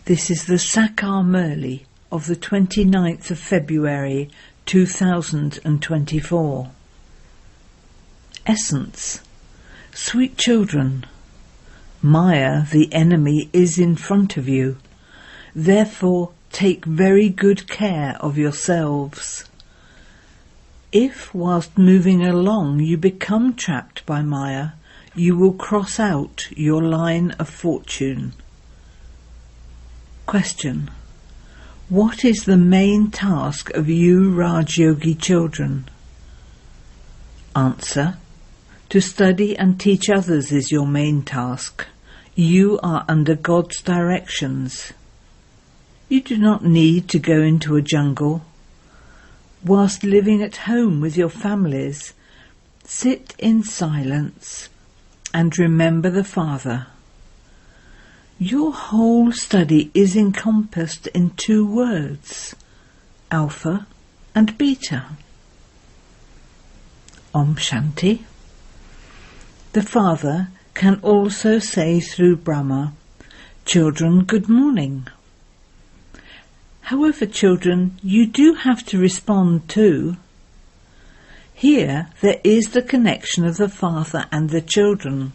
This is the Sakar Murli of the 29th of February 2024. Essence. Sweet children, Maya, the enemy, is in front of you. Therefore, take very good care of yourselves. If, whilst moving along, you become trapped by Maya, you will cross out your line of fortune. Question. What is the main task of you Raj Yogi children? Answer. To study and teach others is your main task. You are under God's directions. You do not need to go into a jungle. Whilst living at home with your families, sit in silence and remember the Father. Your whole study is encompassed in 2 words, Alpha and Beta. Om Shanti. The Father can also say through Brahma, "Children, good morning." However, children, you do have to respond too. Here there is the connection of the Father and the children.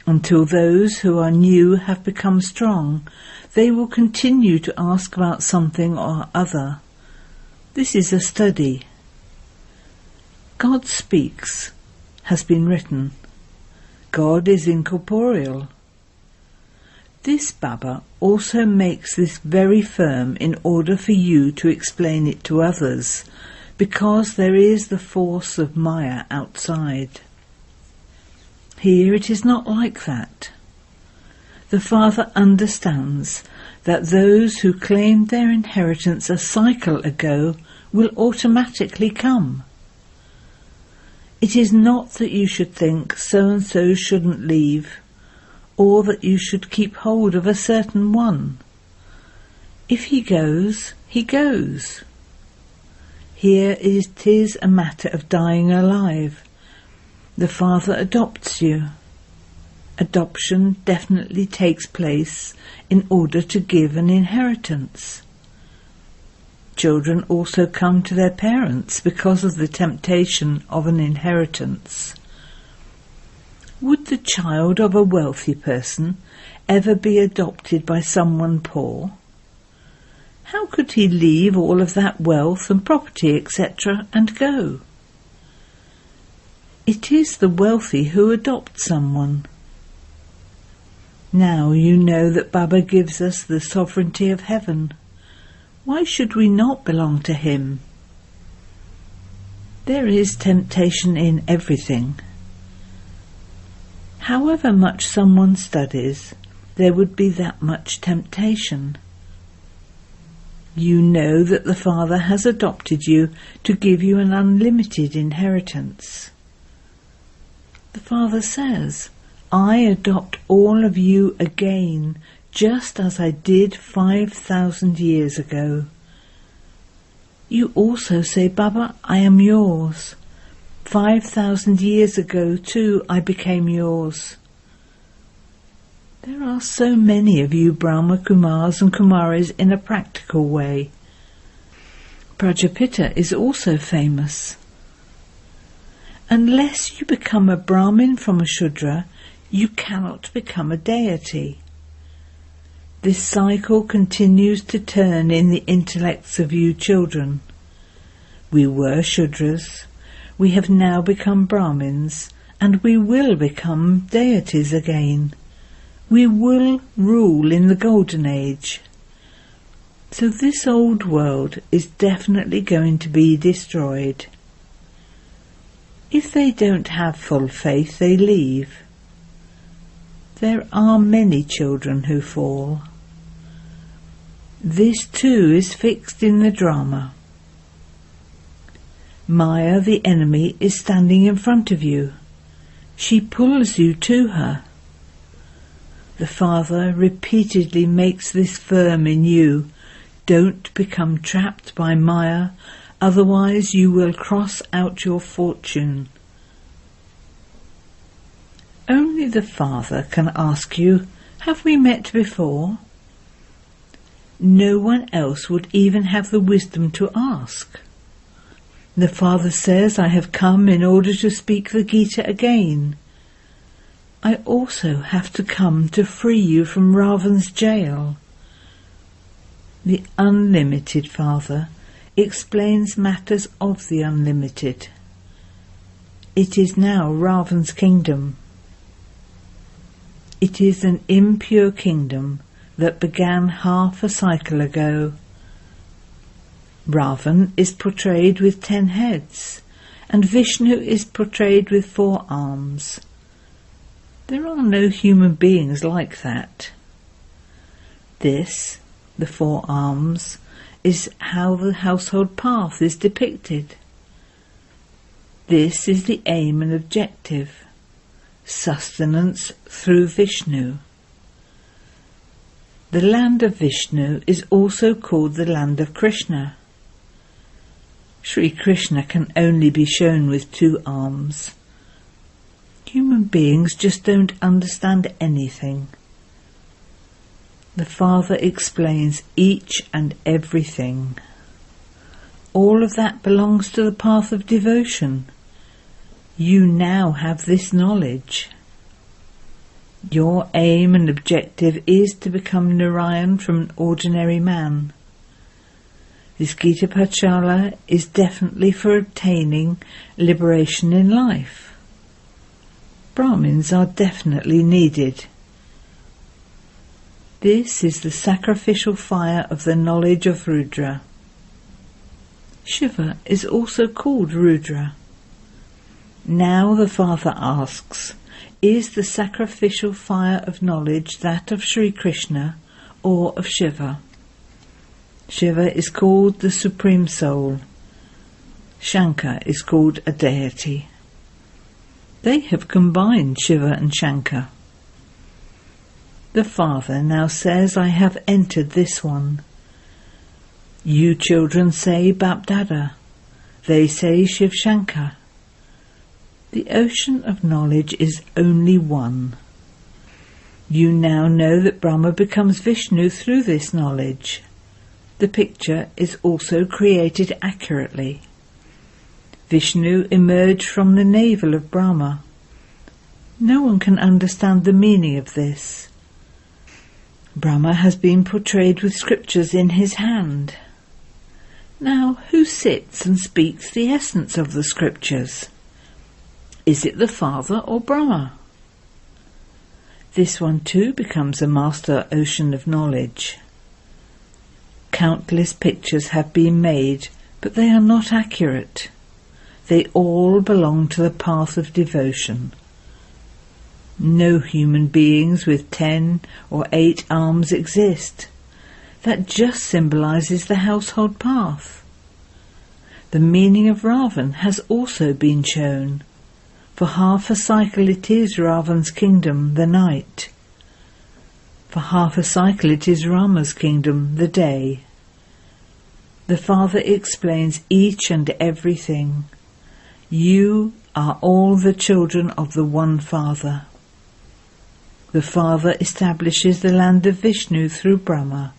Until those who are new have become strong, they will continue to ask about something or other. This is a study. God speaks, has been written. God is incorporeal. This Baba also makes this very firm in order for you to explain it to others, because there is the force of Maya outside. Here it is not like that. The Father understands that those who claimed their inheritance a cycle ago will automatically come. It is not that you should think so-and-so shouldn't leave, or that you should keep hold of a certain one. If he goes, he goes. Here it is a matter of dying alive. The Father adopts you. Adoption definitely takes place in order to give an inheritance. Children also come to their parents because of the temptation of an inheritance. Would the child of a wealthy person ever be adopted by someone poor? How could he leave all of that wealth and property, etc., and go? It is the wealthy who adopt someone. Now you know that Baba gives us the sovereignty of heaven. Why should we not belong to him? There is temptation in everything. However much someone studies, there would be that much temptation. You know that the Father has adopted you to give you an unlimited inheritance. The Father says, I adopt all of you again, just as I did 5,000 years ago. You also say, Baba, I am yours. 5,000 years ago too I became yours. There are so many of you Brahma Kumars and Kumaris in a practical way. Prajapita is also famous. Unless you become a Brahmin from a Shudra, you cannot become a deity. This cycle continues to turn in the intellects of you children. We were Shudras, we have now become Brahmins, and we will become deities again. We will rule in the Golden Age. So this old world is definitely going to be destroyed. If they don't have full faith, they leave. There are many children who fall. This too is fixed in the drama. Maya, the enemy, is standing in front of you. She pulls you to her. The Father repeatedly makes this firm in you. Don't become trapped by Maya, otherwise you will cross out your fortune. Only the Father can ask you, have we met before? no one else would even have the wisdom to ask. The Father says, I have come in order to speak the Gita again. I also have to come to free you from Ravan's jail. The unlimited Father explains matters of the unlimited. It is now Ravan's kingdom. It is an impure kingdom that began half a cycle ago. Ravan is portrayed with 10 heads, and Vishnu is portrayed with 4 arms. There are no human beings like that. This, the 4 arms, is how the household path is depicted. This is the aim and objective, sustenance through Vishnu. The land of Vishnu is also called the land of Krishna. Sri Krishna can only be shown with 2 arms. Human beings just don't understand anything. The Father explains each and everything. All of that belongs to the path of devotion. You now have this knowledge. Your aim and objective is to become Narayan from an ordinary man. This Gita Pachala is definitely for obtaining liberation in life. Brahmins are definitely needed. This is the sacrificial fire of the knowledge of Rudra. Shiva is also called Rudra. Now the Father asks, is the sacrificial fire of knowledge that of Sri Krishna or of Shiva? Shiva is called the Supreme Soul. Shankar is called a deity. They have combined Shiva and Shankar. The Father now says, I have entered this one. You children say Bapdada. They say Shiv Shankar. The ocean of knowledge is only one. You now know that Brahma becomes Vishnu through this knowledge. The picture is also created accurately. Vishnu emerged from the navel of Brahma. No one can understand the meaning of this. Brahma has been portrayed with scriptures in his hand. Now, who sits and speaks the essence of the scriptures? Is it the Father or Brahma? This one too becomes a master ocean of knowledge. Countless pictures have been made, but they are not accurate. They all belong to the path of devotion. No human beings with 10 or 8 arms exist. That just symbolizes the household path. The meaning of Ravan has also been shown. For half a cycle it is Ravan's kingdom, the night. For half a cycle it is Rama's kingdom, the day. The Father explains each and everything. You are all the children of the one Father. The Father establishes the land of Vishnu through Brahma,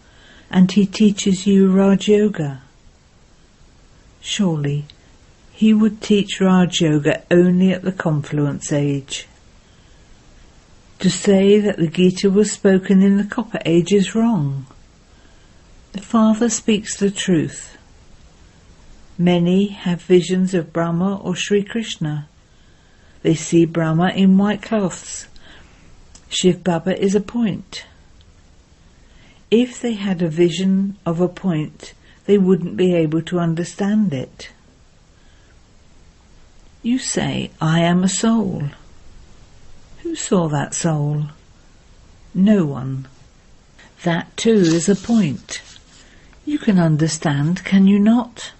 and he teaches you Raj Yoga. Surely, he would teach Raj Yoga only at the confluence age. To say that the Gita was spoken in the Copper Age is wrong. The Father speaks the truth. Many have visions of Brahma or Sri Krishna. They see Brahma in white cloths. Shiv Baba is a point. If they had a vision of a point, they wouldn't be able to understand it. You say, I am a soul. Who saw that soul? No one. That too is a point. You can understand, can you not?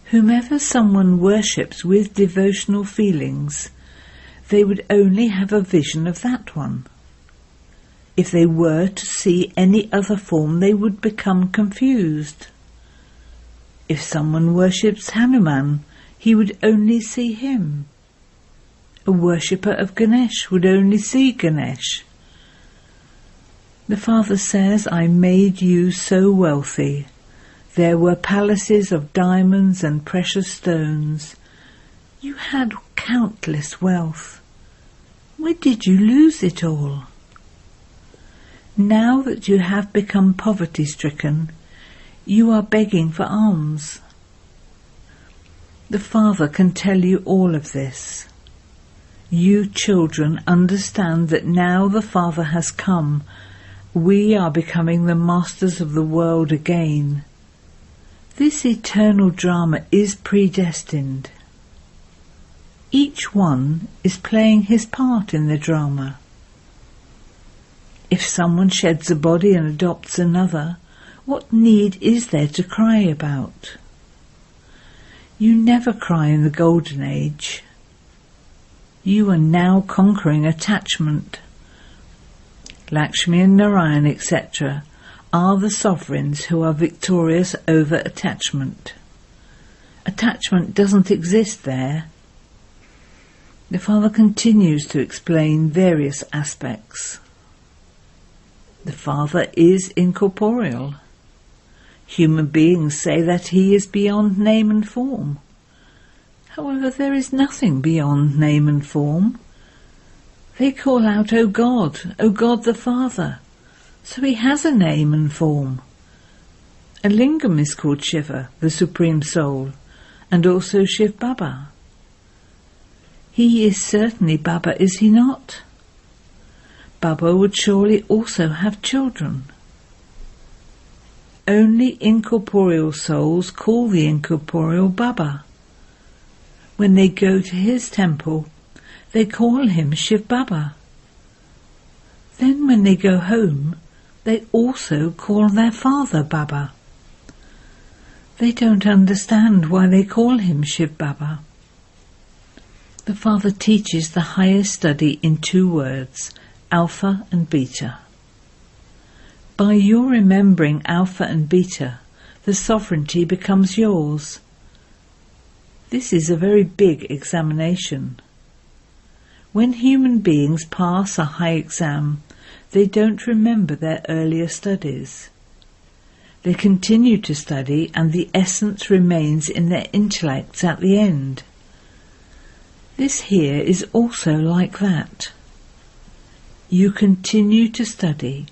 Whomever someone worships with devotional feelings, they would only have a vision of that one. If they were to see any other form, they would become confused. If someone worships Hanuman, he would only see him. A worshipper of Ganesh would only see Ganesh. The Father says, I made you so wealthy. There were palaces of diamonds and precious stones. You had countless wealth. Where did you lose it all? Now that you have become poverty-stricken, you are begging for alms. The Father can tell you all of this. You children understand that now the Father has come, we are becoming the masters of the world again. This eternal drama is predestined. Each one is playing his part in the drama. If someone sheds a body and adopts another, what need is there to cry about? You never cry in the Golden Age. You are now conquering attachment. Lakshmi and Narayan, etc., are the sovereigns who are victorious over attachment. Attachment doesn't exist there. The Father continues to explain various aspects. The Father is incorporeal. Human beings say that he is beyond name and form. However, there is nothing beyond name and form. They call out, O God the Father. So he has a name and form. A lingam is called Shiva, the Supreme Soul, and also Shiv Baba. He is certainly Baba, is he not? Baba would surely also have children. Only incorporeal souls call the incorporeal Baba. When they go to his temple, they call him Shiv Baba. Then when they go home, they also call their father Baba. They don't understand why they call him Shiv Baba. The Father teaches the highest study in 2 words, Alpha and Beta. By your remembering Alpha and Beta, the sovereignty becomes yours. This is a very big examination. When human beings pass a high exam, they don't remember their earlier studies. They continue to study and the essence remains in their intellects at the end. This here is also like that. You continue to study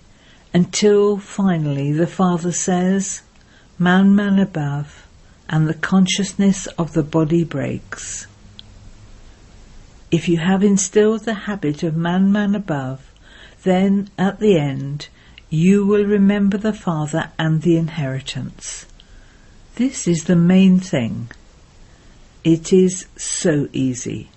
until finally the Father says, Man above, and the consciousness of the body breaks. If you have instilled the habit of man above, then at the end you will remember the Father and the inheritance. This is the main thing. It is so easy.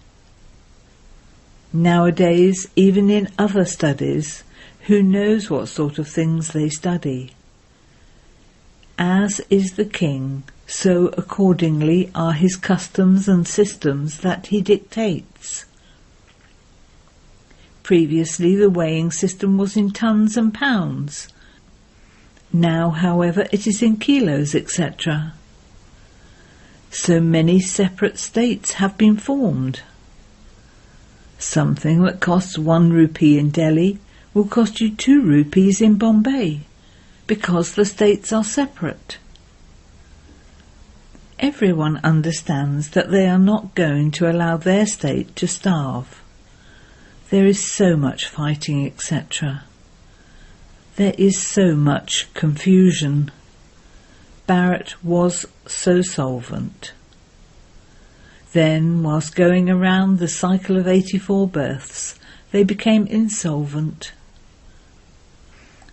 Nowadays, even in other studies, who knows what sort of things they study? As is the king, so accordingly are his customs and systems that he dictates. Previously the weighing system was in tons and pounds. Now, however, it is in kilos, etc. So many separate states have been formed. Something that costs 1 rupee in Delhi will cost you 2 rupees in Bombay, because the states are separate. Everyone understands that they are not going to allow their state to starve. There is so much fighting, etc. There is so much confusion. Bharat was so solvent. Then, whilst going around the cycle of 84 births, they became insolvent.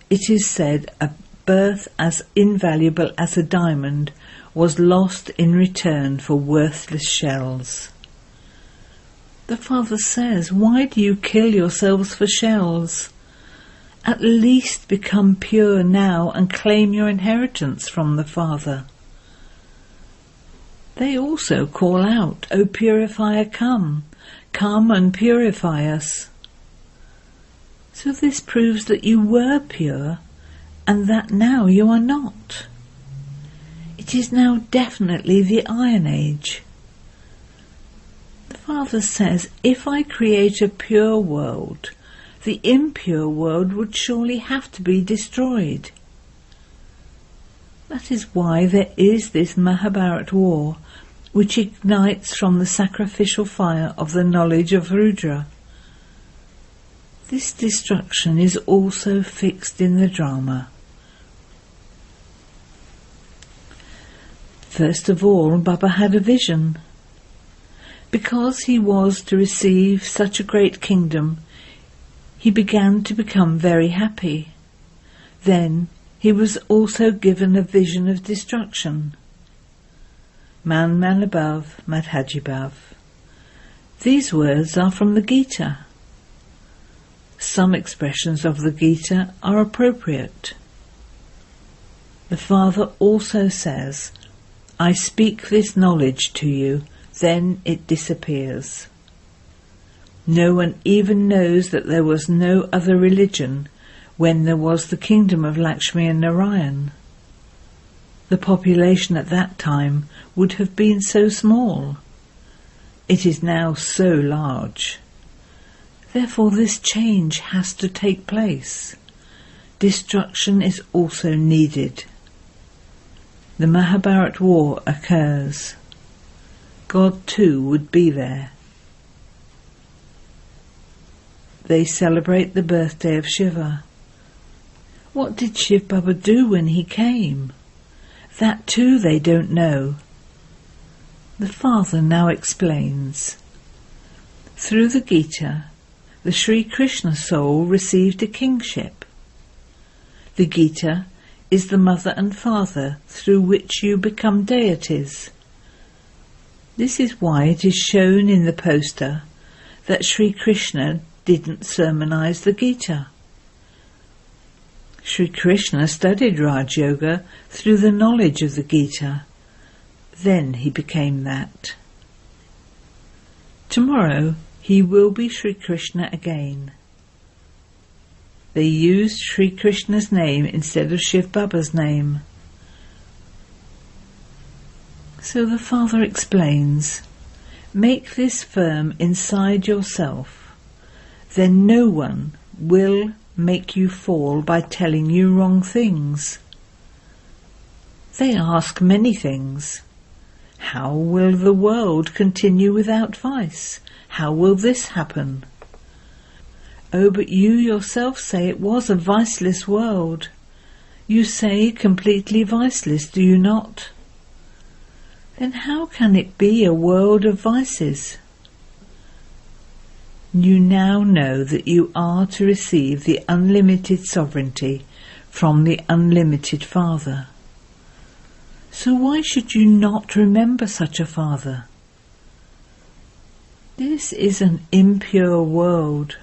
It is said a birth as invaluable as a diamond was lost in return for worthless shells. The Father says, why do you kill yourselves for shells? At least become pure now and claim your inheritance from the Father. They also call out, O purifier, come and purify us. So this proves that you were pure and that now you are not. It is now definitely the Iron Age. The Father says, if I create a pure world, the impure world would surely have to be destroyed. That is why there is this Mahabharat war, which ignites from the sacrificial fire of the knowledge of Rudra. This destruction is also fixed in the drama. First of all, Baba had a vision. Because he was to receive such a great kingdom, he began to become very happy. Then he was also given a vision of destruction. Man above, Madhajibav. These words are from the Gita. Some expressions of the Gita are appropriate. The Father also says, I speak this knowledge to you, then it disappears. No one even knows that there was no other religion when there was the kingdom of Lakshmi and Narayan. The population at that time would have been so small. It is now so large. Therefore this change has to take place. Destruction is also needed. The Mahabharat war occurs. God too would be there. They celebrate the birthday of Shiva. What did Shiv Baba do when he came? That too they don't know. The Father now explains. Through the Gita, the Sri Krishna soul received a kingship. The Gita is the mother and father through which you become deities. This is why it is shown in the poster that Sri Krishna didn't sermonize the Gita. Sri Krishna studied Raj Yoga through the knowledge of the Gita. Then he became that. Tomorrow he will be Sri Krishna again. They used Sri Krishna's name instead of Shiv Baba's name. So the Father explains, make this firm inside yourself. Then no one will make you fall by telling you wrong things. They ask many things. How will the world continue without vice? How will this happen? Oh, but you yourself say it was a viceless world. You say completely viceless, do you not? Then how can it be a world of vices? You now know that you are to receive the unlimited sovereignty from the unlimited Father. So why should you not remember such a Father? This is an impure world.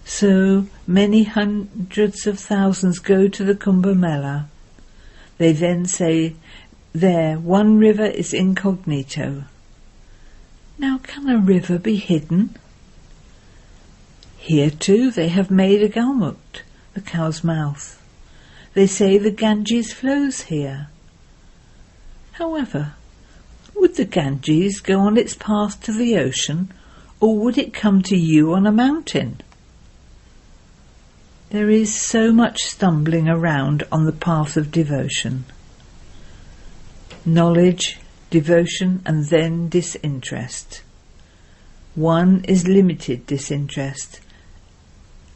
So many hundreds of thousands go to the Kumbh Mela. They then say, there, one river is incognito. Now can a river be hidden? Here too they have made a Galmukt, the cow's mouth. They say the Ganges flows here. However, would the Ganges go on its path to the ocean, or would it come to you on a mountain? There is so much stumbling around on the path of devotion. Knowledge, devotion, and then disinterest. One is limited disinterest,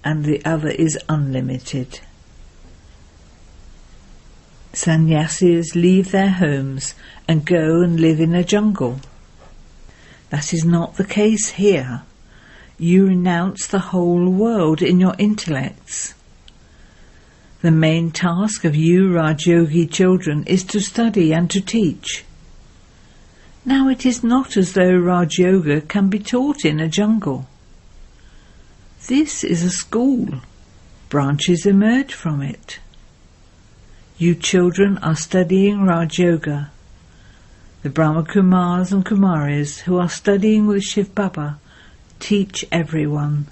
and the other is unlimited. Sannyasis leave their homes and go and live in a jungle. That is not the case here. You renounce the whole world in your intellects. The main task of you Rajyogi children is to study and to teach. Now it is not as though Raj Yoga can be taught in a jungle. This is a school. Branches emerge from it. You children are studying Raj Yoga. The Brahma Kumars and Kumaris who are studying with Shiv Baba teach everyone.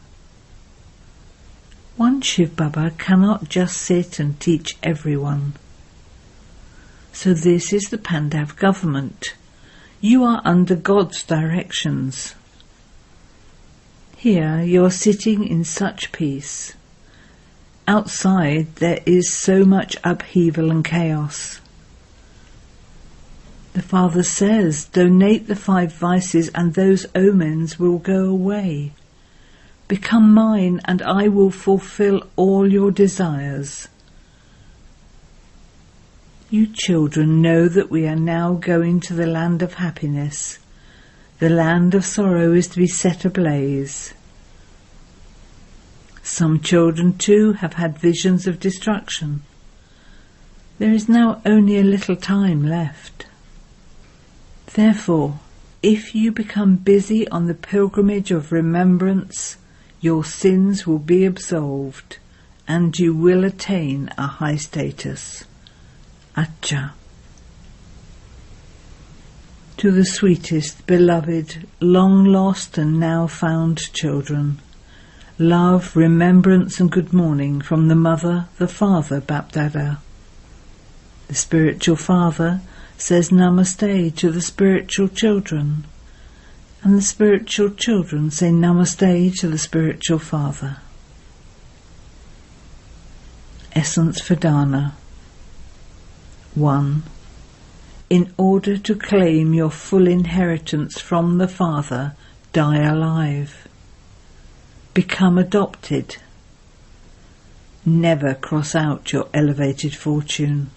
One Shiv Baba cannot just sit and teach everyone. So this is the Pandav government. You are under God's directions. Here you're sitting in such peace. Outside there is so much upheaval and chaos. The Father says, donate the 5 vices and those omens will go away. Become mine and I will fulfill all your desires. You children know that we are now going to the land of happiness. The land of sorrow is to be set ablaze. Some children too have had visions of destruction. There is now only a little time left. Therefore, if you become busy on the pilgrimage of remembrance, your sins will be absolved and you will attain a high status. Acha. To the sweetest, beloved, long lost and now found children, love, remembrance and good morning from the Mother, the Father, Bapdada. The spiritual Father says Namaste to the spiritual children, and the spiritual children say Namaste to the spiritual Father. Essence for Dana. 1. In order to claim your full inheritance from the Father, die alive. Become adopted. Never cross out your elevated fortune.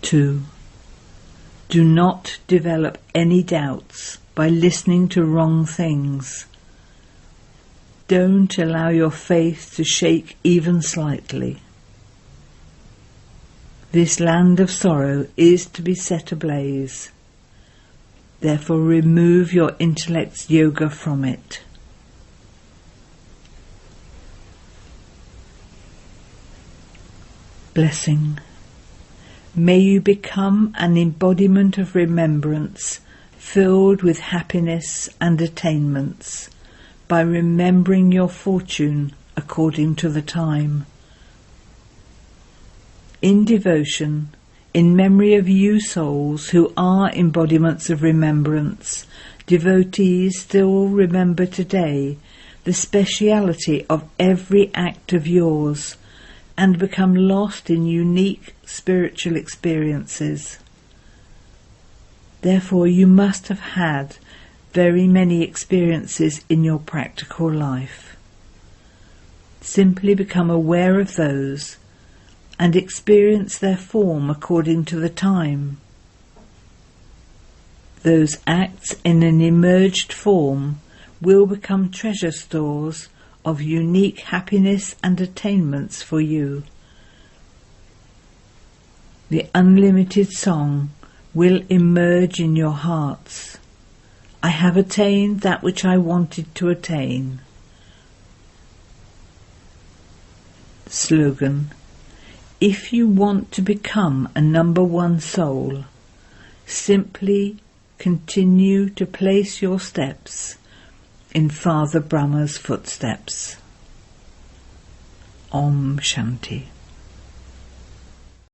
2. Do not develop any doubts by listening to wrong things. Don't allow your faith to shake even slightly. This land of sorrow is to be set ablaze. Therefore remove your intellect's yoga from it. Blessing. May you become an embodiment of remembrance, filled with happiness and attainments, by remembering your fortune according to the time. In devotion, in memory of you souls who are embodiments of remembrance, devotees still remember today the speciality of every act of yours, and become lost in unique spiritual experiences. Therefore you must have had very many experiences in your practical life. Simply become aware of those and experience their form according to the time. Those acts in an emerged form will become treasure stores of unique happiness and attainments for you. The unlimited song will emerge in your hearts. I have attained that which I wanted to attain. Slogan. If you want to become a number 1 soul, simply continue to place your steps in Father Brahma's footsteps. Om Shanti.